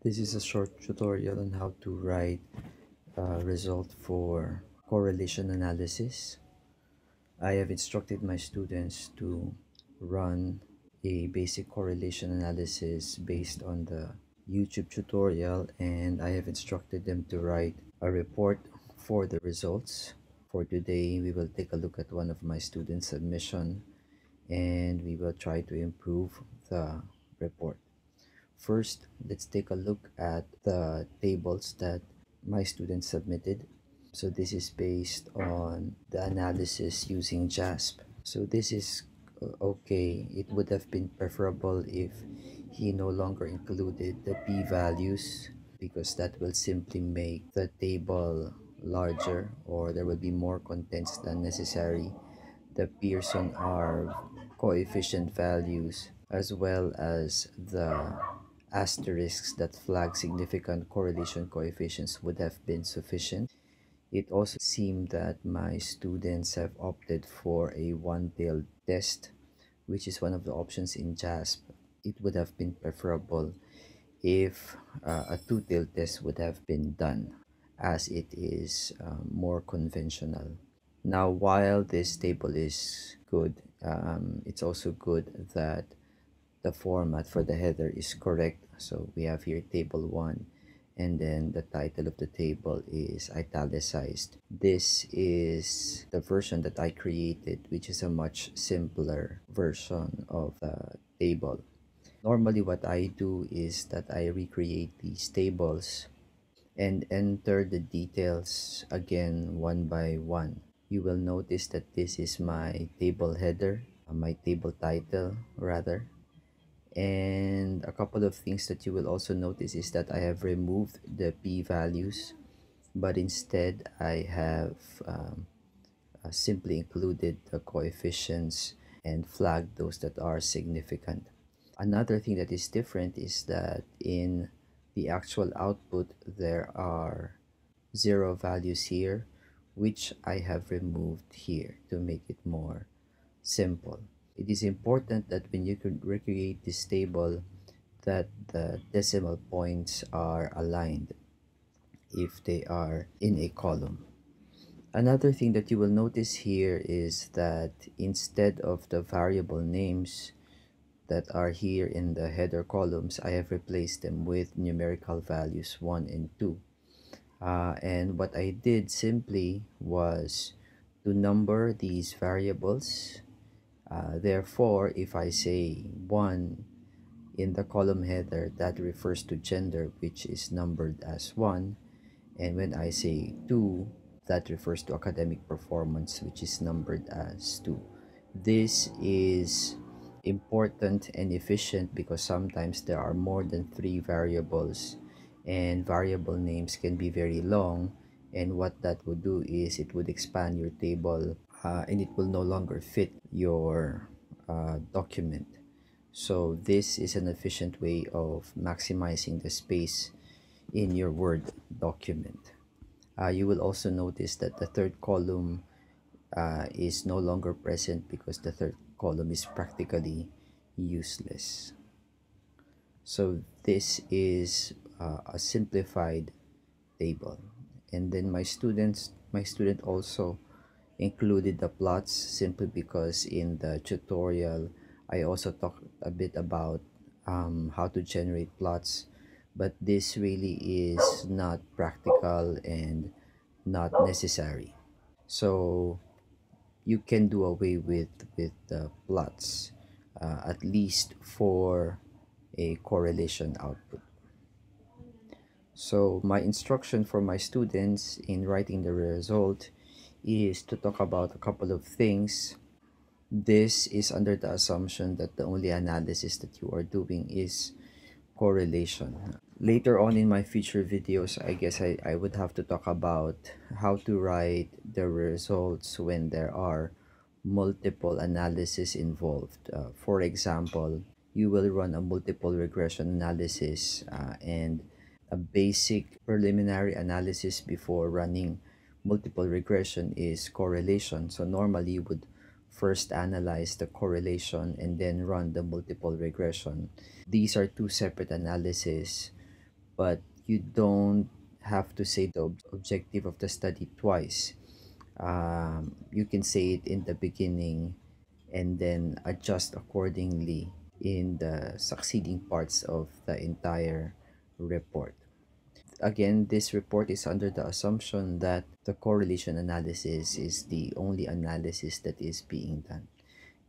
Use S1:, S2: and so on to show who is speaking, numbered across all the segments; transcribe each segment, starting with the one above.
S1: This is a short tutorial on how to write a result for correlation analysis. I have instructed my students to run a basic correlation analysis based on the YouTube tutorial, and I have instructed them to write a report for the results. For today, we will take a look at one of my students' submission and we will try to improve the report. First, let's take a look at the tables that my students submitted. So this is based on the analysis using JASP. So this is okay. It would have been preferable if he no longer included the p-values, because that will simply make the table larger, or there will be more contents than necessary. The Pearson R coefficient values, as well as the asterisks that flag significant correlation coefficients, would have been sufficient. It also seemed that my students have opted for a one-tailed test, which is one of the options in JASP. It would have been preferable if a two-tailed test would have been done, as it is more conventional. Now, while this table is good, it's also good that the format for the header is correct. So we have here table 1, and then the title of the table is italicized. This is the version that I created, which is a much simpler version of the table. Normally what I do is that I recreate these tables and enter the details again one by one. You will notice that this is my table header, my table title rather. And a couple of things that you will also notice is that I have removed the p-values, but instead I have simply included the coefficients and flagged those that are significant. Another thing that is different is that in the actual output there are 0 values here, which I have removed here to make it more simple. It is important that when you could recreate this table, that the decimal points are aligned if they are in a column. Another thing that you will notice here is that instead of the variable names that are here in the header columns, I have replaced them with numerical values 1 and 2. And what I did simply was to number these variables. Therefore, if I say 1 in the column header, that refers to gender, which is numbered as 1. And when I say 2, that refers to academic performance, which is numbered as 2. This is important and efficient because sometimes there are more than 3 variables and variable names can be very long, and what that would do is it would expand your table and it will no longer fit your document. So this is an efficient way of maximizing the space in your Word document. You will also notice that the third column is no longer present because the third column is practically useless. So this is a simplified table. And then my student also included the plots simply because in the tutorial I also talked a bit about how to generate plots, but this really is not practical and not necessary. So you can do away with the plots, at least for a correlation output. So my instruction for my students in writing the result is to talk about a couple of things. This is under the assumption that the only analysis that you are doing is correlation. Later on in my future videos, I guess I would have to talk about how to write the results when there are multiple analysis involved. For example, you will run a multiple regression analysis and a basic preliminary analysis before running multiple regression is correlation. So normally you would first analyze the correlation and then run the multiple regression. These are two separate analyses, but you don't have to say the objective of the study twice. You can say it in the beginning and then adjust accordingly in the succeeding parts of the entire report. Again, this report is under the assumption that the correlation analysis is the only analysis that is being done.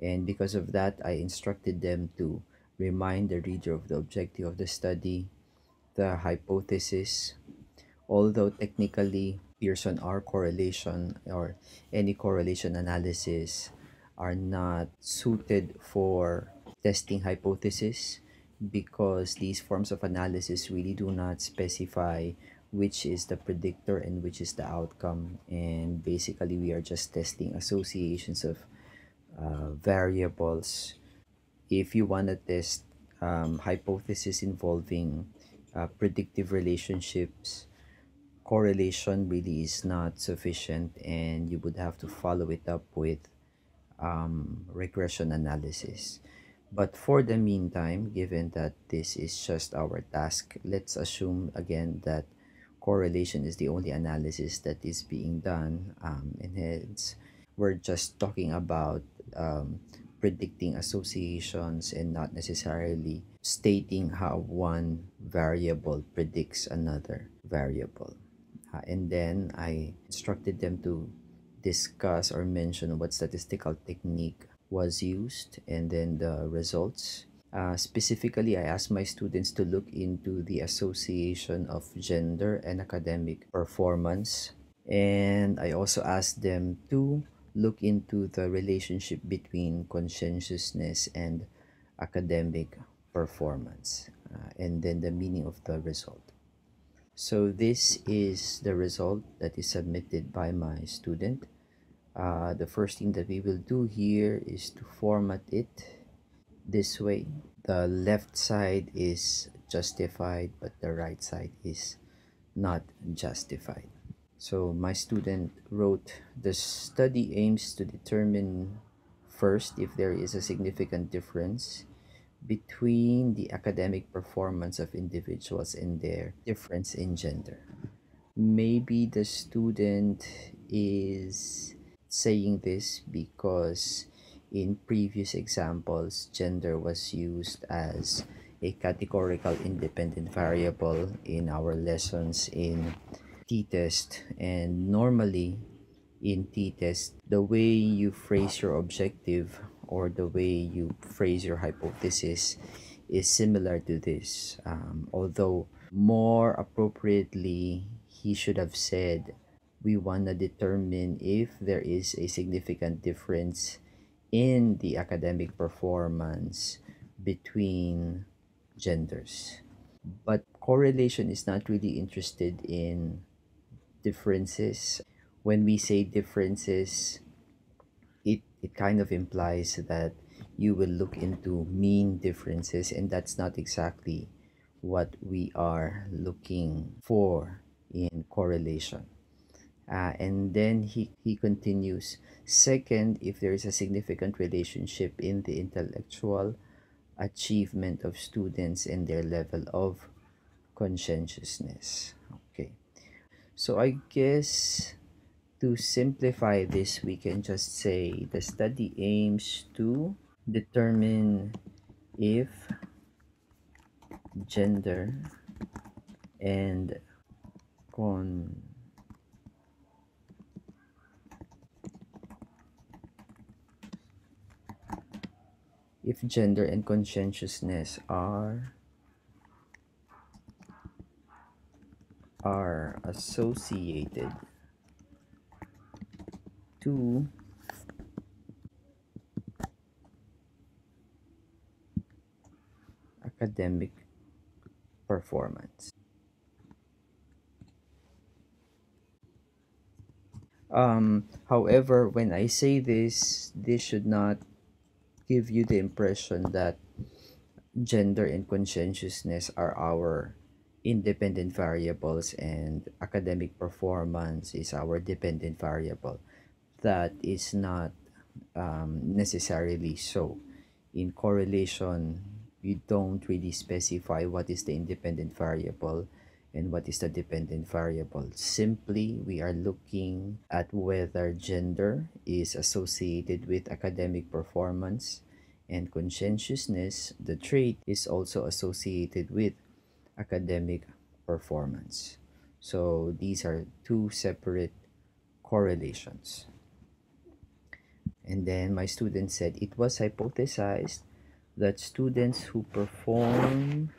S1: And because of that, I instructed them to remind the reader of the objective of the study, the hypothesis, although technically Pearson R correlation or any correlation analysis are not suited for testing hypothesis because these forms of analysis really do not specify which is the predictor and which is the outcome, and basically we are just testing associations of variables. If you want to test hypothesis involving predictive relationships, correlation really is not sufficient, and you would have to follow it up with regression analysis. But for the meantime, given that this is just our task, let's assume again that correlation is the only analysis that is being done, and hence we're just talking about predicting associations and not necessarily stating how one variable predicts another variable. And then I instructed them to discuss or mention what statistical technique was used and then the results. Specifically, I asked my students to look into the association of gender and academic performance. And I also asked them to look into the relationship between conscientiousness and academic performance, and then the meaning of the result. So this is the result that is submitted by my student. The first thing that we will do here is to format it this way. The left side is justified, but the right side is not justified. So my student wrote, the study aims to determine first if there is a significant difference between the academic performance of individuals and their difference in gender. Maybe the student is saying this because in previous examples, gender was used as a categorical independent variable in our lessons in t-test, and normally in t-test the way you phrase your objective or the way you phrase your hypothesis is similar to this, although more appropriately he should have said we want to determine if there is a significant difference in the academic performance between genders. But correlation is not really interested in differences. When we say differences, it kind of implies that you will look into mean differences, and that's not exactly what we are looking for in correlation. And then he continues, second, if there is a significant relationship in the intellectual achievement of students and their level of conscientiousness. Okay. So I guess to simplify this, we can just say the study aims to determine if gender and con if gender and conscientiousness are associated to academic performance. However, when I say this should not give you the impression that gender and conscientiousness are our independent variables and academic performance is our dependent variable. That is not necessarily so. In correlation, we don't really specify what is the independent variable and what is the dependent variable. Simply, we are looking at whether gender is associated with academic performance, and conscientiousness, the trait, is also associated with academic performance. So these are two separate correlations. And then my student said it was hypothesized that students who perform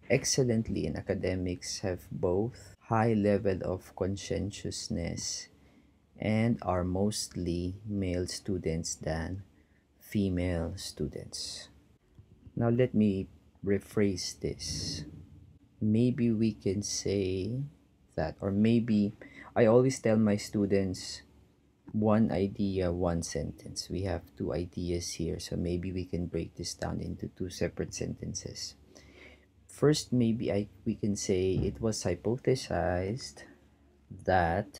S1: excellently in academics have both high level of conscientiousness and are mostly male students than female students. Now let me rephrase this. Maybe we can say that, or maybe I always tell my students one idea, one sentence. We have two ideas here, so maybe we can break this down into two separate sentences. First, maybe we can say it was hypothesized that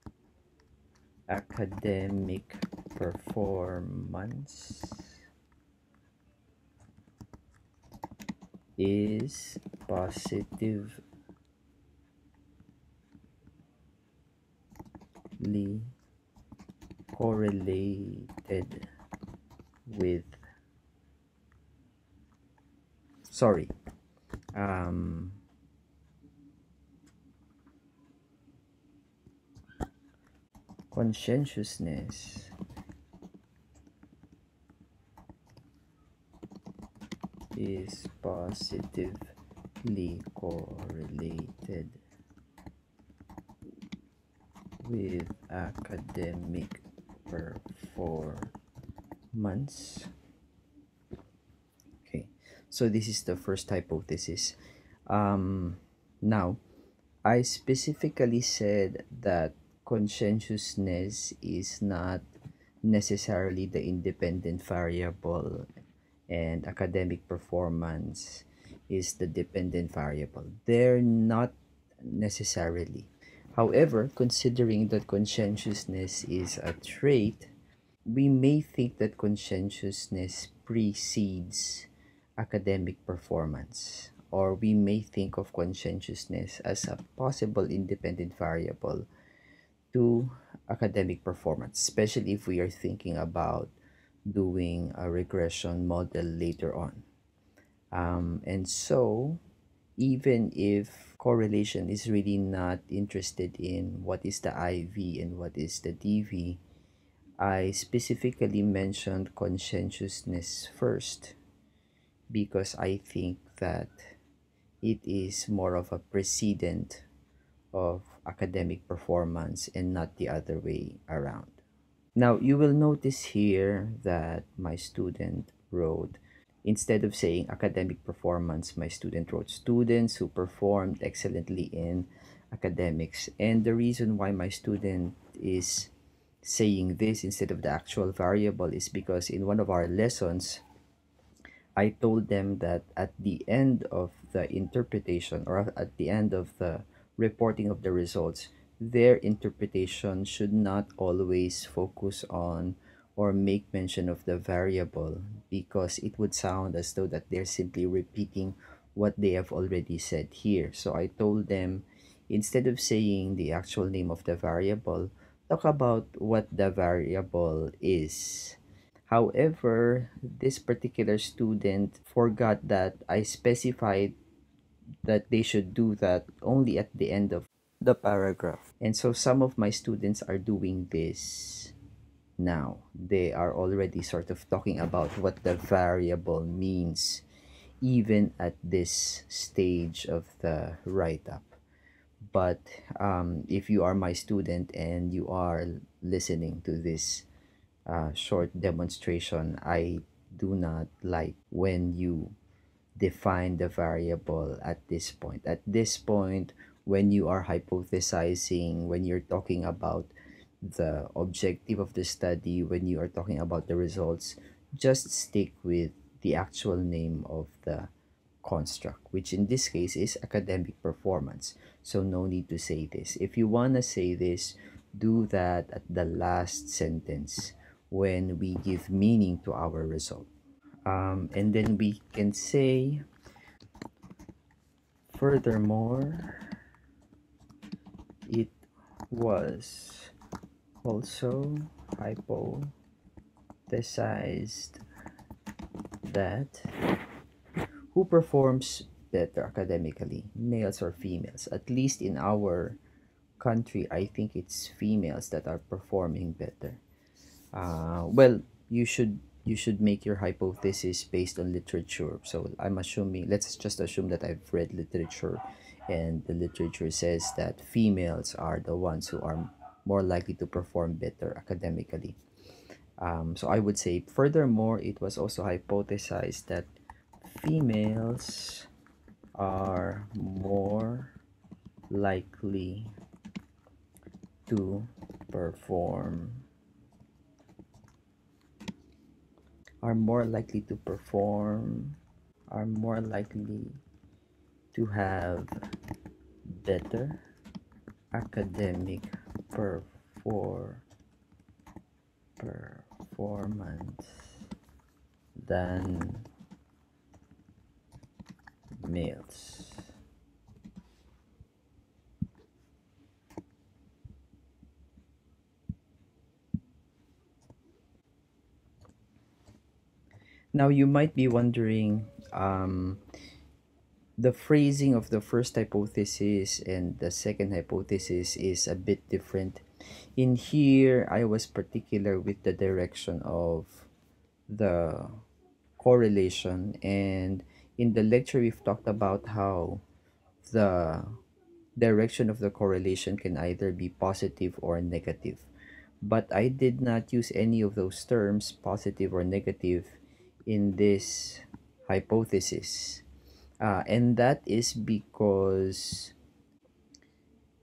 S1: academic performance is positively correlated with, sorry, um, conscientiousness is positively correlated with academic performance. Okay, so this is the first hypothesis. Now, I specifically said that conscientiousness is not necessarily the independent variable and academic performance is the dependent variable. They're not necessarily. However, considering that conscientiousness is a trait, we may think that conscientiousness precedes academic performance, or we may think of conscientiousness as a possible independent variable to academic performance, especially if we are thinking about doing a regression model later on. And so, even if correlation is really not interested in what is the IV and what is the DV, I specifically mentioned conscientiousness first because I think that it is more of a precedent of academic performance and not the other way around. Now, you will notice here that my student wrote, instead of saying academic performance, my student wrote students who performed excellently in academics. And the reason why my student is saying this instead of the actual variable is because in one of our lessons, I told them that at the end of the interpretation, or at the end of the reporting of the results, their interpretation should not always focus on or make mention of the variable, because it would sound as though that they're simply repeating what they have already said here. So I told them, instead of saying the actual name of the variable, talk about what the variable is. However, this particular student forgot that I specified that they should do that only at the end of the paragraph. And so some of my students are doing this now. They are already sort of talking about what the variable means, even at this stage of the write-up. But if you are my student and you are listening to this short demonstration, I do not like when you define the variable at this point. At this point, when you are hypothesizing, when you're talking about the objective of the study, when you are talking about the results, just stick with the actual name of the construct, which in this case is academic performance. So no need to say this. If you want to say this, do that at the last sentence when we give meaning to our result. And then we can say Furthermore, it was also hypothesized that who performs better academically, males or females? At least in our country, I think it's females that are performing better. Well, you should make your hypothesis based on literature. So I'm assuming, let's just assume that I've read literature, and the literature says that females are the ones who are more likely to perform better academically. So I would say, furthermore, it was also hypothesized that females are likely to perform more likely to perform are more likely to have better academic perfor- performance than males. Now you might be wondering, the phrasing of the first hypothesis and the second hypothesis is a bit different. In here, I was particular with the direction of the correlation, and in the lecture we've talked about how the direction of the correlation can either be positive or negative, but I did not use any of those terms, positive or negative, in this hypothesis. And that is because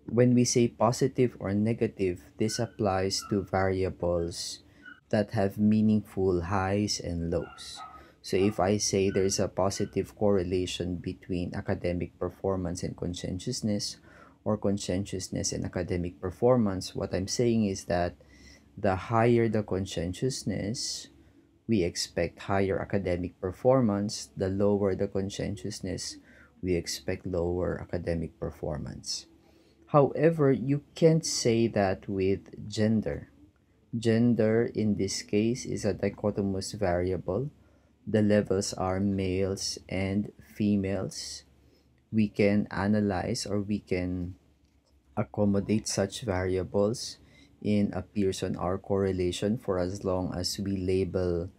S1: when we say positive or negative, this applies to variables that have meaningful highs and lows. So if I say there's a positive correlation between academic performance and conscientiousness, or conscientiousness and academic performance, what I'm saying is that the higher the conscientiousness, we expect higher academic performance. The lower the conscientiousness, we expect lower academic performance. However, you can't say that with gender. Gender in this case is a dichotomous variable. The levels are males and females. We can analyze, or we can accommodate such variables in a Pearson R correlation for as long as we label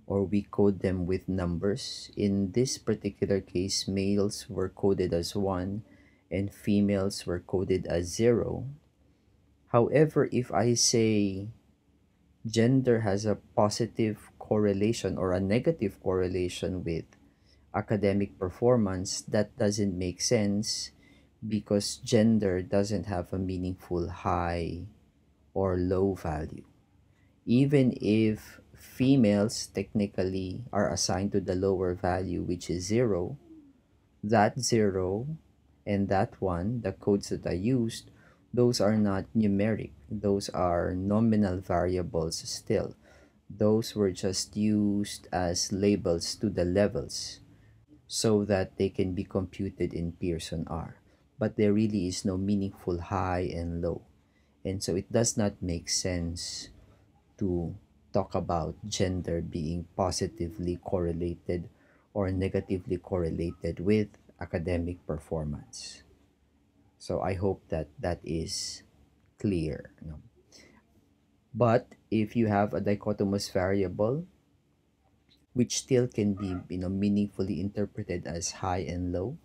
S1: or we code them with numbers. In this particular case, males were coded as 1 and females were coded as 0. However, if I say gender has a positive correlation or a negative correlation with academic performance, that doesn't make sense because gender doesn't have a meaningful high or low value. Even if females technically are assigned to the lower value, which is 0, that 0 and that 1, the codes that I used, those are not numeric. Those are nominal variables still. Those were just used as labels to the levels so that they can be computed in Pearson R. But there really is no meaningful high and low. And so it does not make sense to talk about gender being positively correlated or negatively correlated with academic performance. So I hope that that is clear. No? But if you have a dichotomous variable, which still can be meaningfully interpreted as high and low,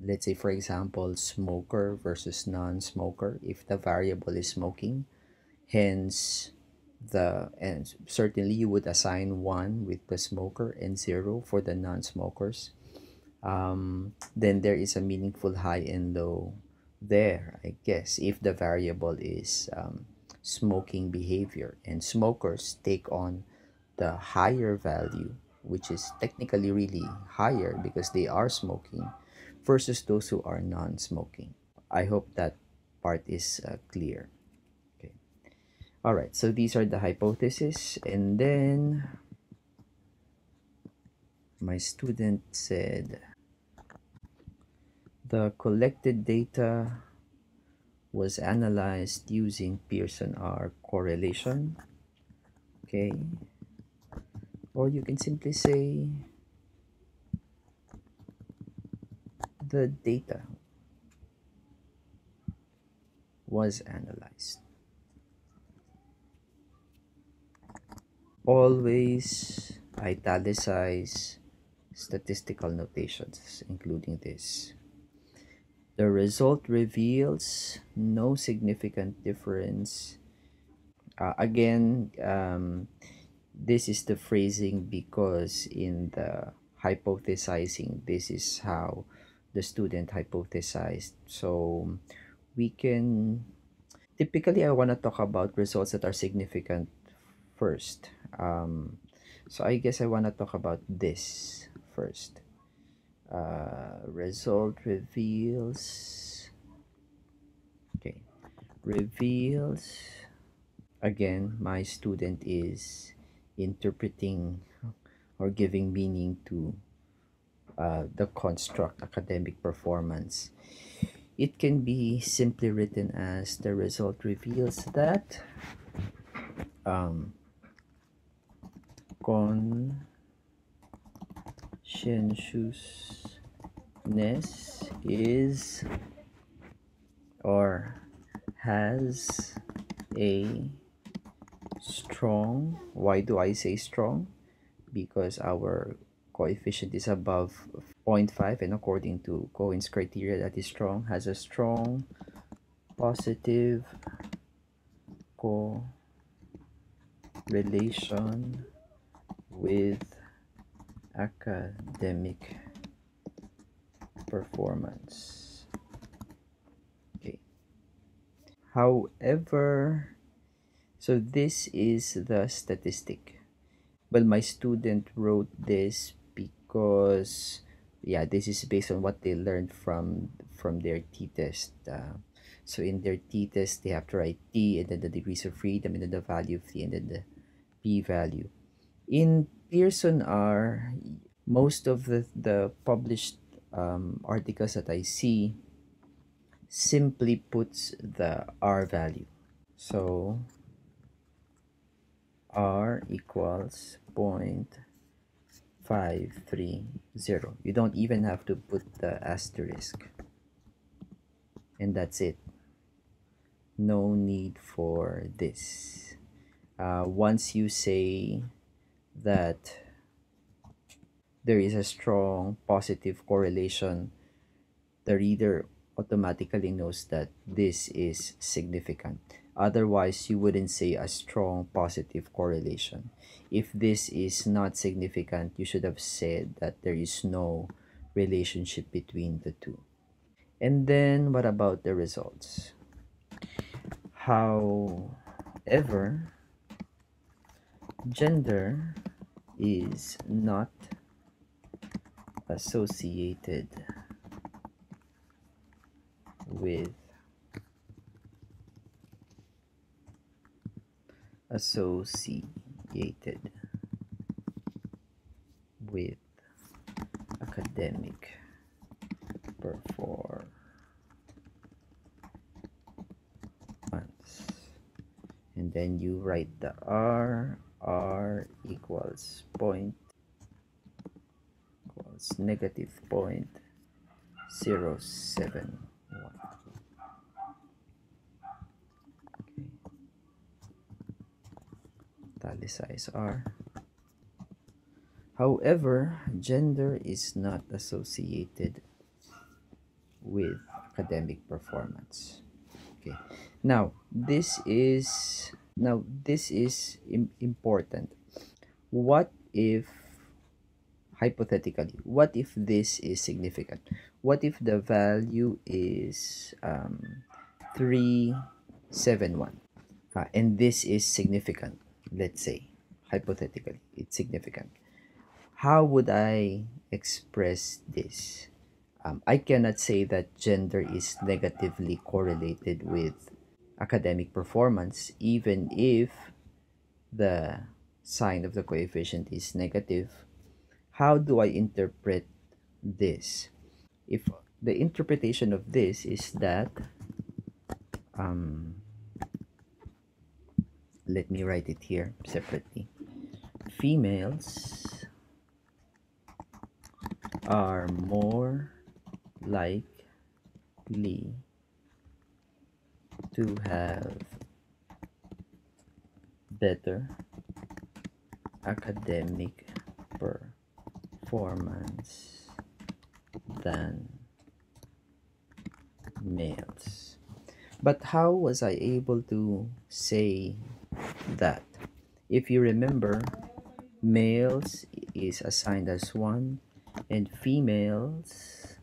S1: let's say for example smoker versus non-smoker, if the variable is smoking, hence and certainly you would assign 1 with the smoker and 0 for the non-smokers, then there is a meaningful high and low there, I guess, if the variable is smoking behavior, and smokers take on the higher value, which is technically really higher because they are smoking, versus those who are non-smoking. I hope that part is clear. Okay. All right, so these are the hypotheses, and then my student said The collected data was analyzed using Pearson R correlation. Okay, or you can simply say the data was analyzed. Always italicize statistical notations, including this. The result reveals no significant difference. Again, this is the phrasing because in the hypothesizing, this is how the student hypothesized. So we can typically, I want to talk about results that are significant first. So I guess I want to talk about this first. Result reveals. Okay, reveals. Again, my student is interpreting or giving meaning to the construct academic performance. It can be simply written as the result reveals that um, conscientiousness is or has a strong, why do I say strong? Because our coefficient is above zero point 0.5, and according to Cohen's criteria, that is strong, has a strong positive correlation with academic performance. Okay. However, so this is the statistic. Well, my student wrote this because, yeah, this is based on what they learned from their t-test. So in their t-test, they have to write t and then the degrees of freedom and then the value of t and then the p-value. In Pearson R, most of the published articles that I see simply puts the R value. So R equals 0.530. You don't even have to put the asterisk. And that's it. No need for this. Once you say that there is a strong positive correlation, the reader automatically knows that this is significant. Otherwise, you wouldn't say a strong positive correlation. If this is not significant, you should have said that there is no relationship between the two. And then, what about the results? However, gender is not associated with associated with academic performance. And then you write the R equals negative 0.071. Okay. Italicize R. However, gender is not associated with academic performance. Okay. Now this is important. What if, hypothetically, what if this is significant? What if the value is 371 and this is significant? Let's say hypothetically it's significant. How would I express this? I cannot say that gender is negatively correlated with academic performance, even if the sign of the coefficient is negative. How do I interpret this? If The interpretation of this is that, um, let me write it here separately. Females are more likely to have better academic performance than males. But how was I able to say that? If you remember, males is assigned as 1 and females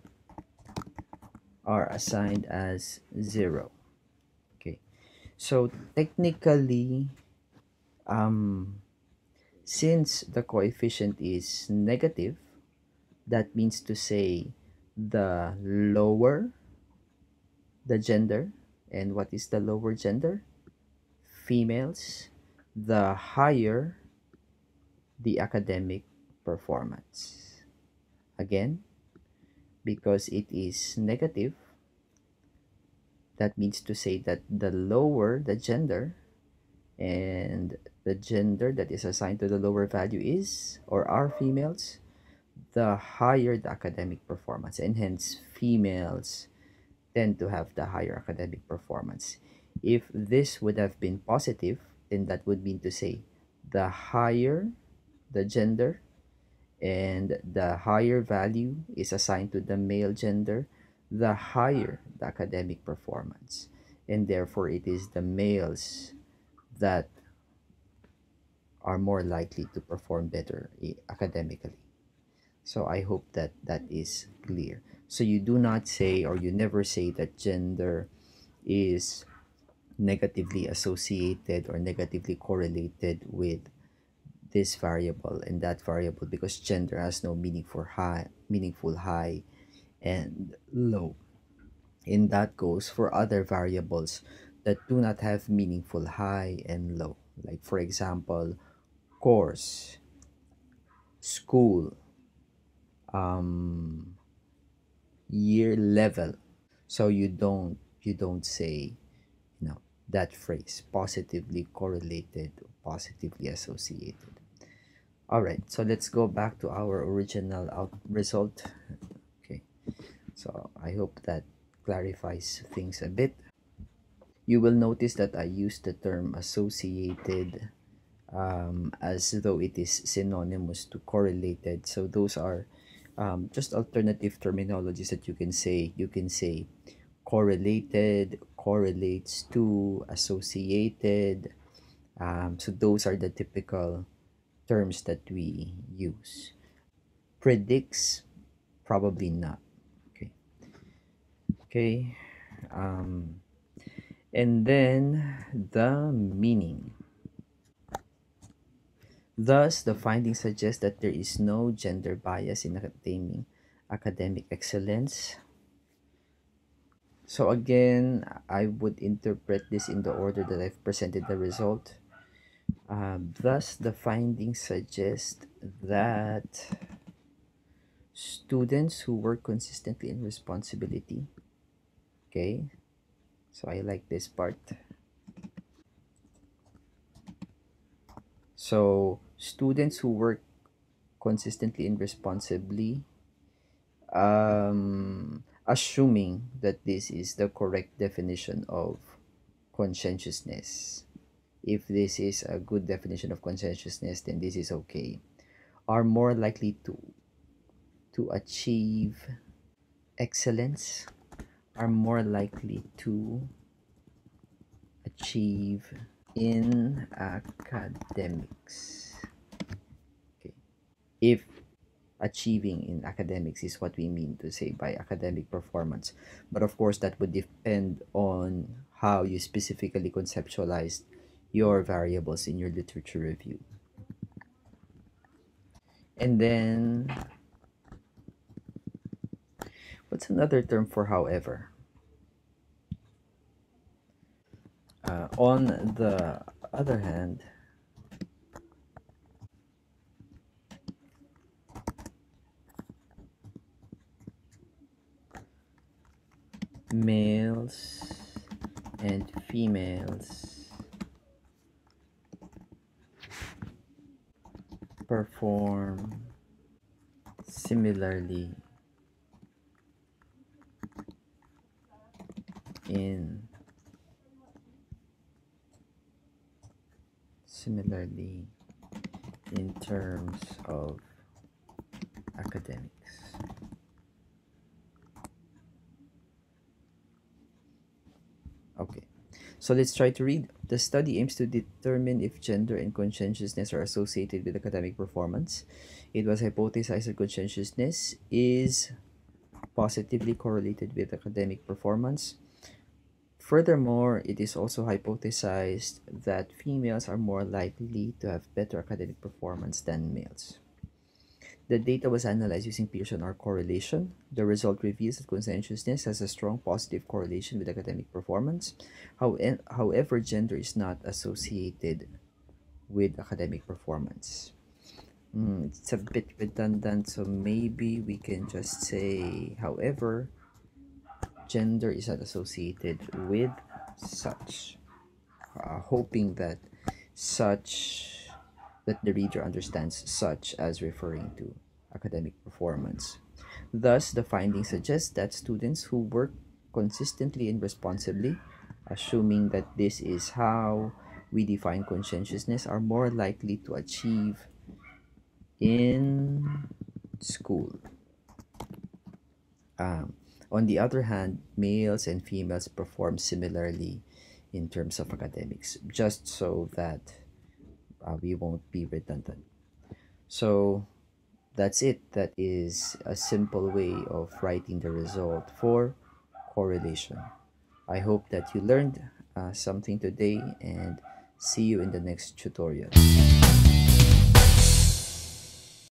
S1: are assigned as 0. Okay. So technically, um, since the coefficient is negative, that means to say the lower the gender, and what is the lower gender? Females, the higher the academic performance. Again, because it is negative, that means to say that the lower the gender, and the gender that is assigned to the lower value is or are females, the higher the academic performance, and hence females tend to have the higher academic performance. If this would have been positive, then that would mean to say the higher the gender and the higher value is assigned to the male gender, the higher the academic performance. And therefore, it is the males that are more likely to perform better academically. So I hope that that is clear. So you do not say, or you never say, that gender is negatively associated or negatively correlated with this variable and that variable, because gender has no meaningful high and low. And that goes for other variables that do not have meaningful high and low. Like for example, course, school, um, year level. So you don't say, that phrase, positively correlated, positively associated. All right, so let's go back to our original result. Okay, so I hope that clarifies things a bit. You will notice that I used the term associated, as though it is synonymous to correlated. So those are, just alternative terminologies that you can say. You can say correlated, correlates to, associated. So those are the typical terms that we use. Predicts, probably not. Okay. Okay. Um, and then the meaning. Thus, the findings suggest that there is no gender bias in attaining academic excellence. So again, I would interpret this in the order that I've presented the result. Thus, the findings suggest that students who work consistently in responsibility, okay, so I like this part. So, students who work consistently and responsibly, assuming that this is the correct definition of conscientiousness. If this is a good definition of conscientiousness, then this is okay. Are more likely to achieve excellence, are more likely to achieve in academics. Okay. If achieving in academics is what we mean to say by academic performance. But of course, that would depend on how you specifically conceptualize your variables in your literature review. And then, what's another term for however? On the other hand, males and females perform similarly in similarly in terms of academics. Okay, so let's try to read. The study aims to determine if gender and conscientiousness are associated with academic performance. It was hypothesized that conscientiousness is positively correlated with academic performance. Furthermore, it is also hypothesized that females are more likely to have better academic performance than males. The data was analyzed using Pearson R correlation. The result reveals that conscientiousness has a strong positive correlation with academic performance. However, gender is not associated with academic performance. It's a bit redundant, so maybe we can just say, however, gender is not associated with such, hoping that such that the reader understands such as referring to academic performance. Thus, the findings suggest that students who work consistently and responsibly, assuming that this is how we define conscientiousness, are more likely to achieve in school. Um, on the other hand, males and females perform similarly in terms of academics, just so that we won't be redundant. So that's it. That is a simple way of writing the result for correlation. I hope that you learned something today, and see you in the next tutorial.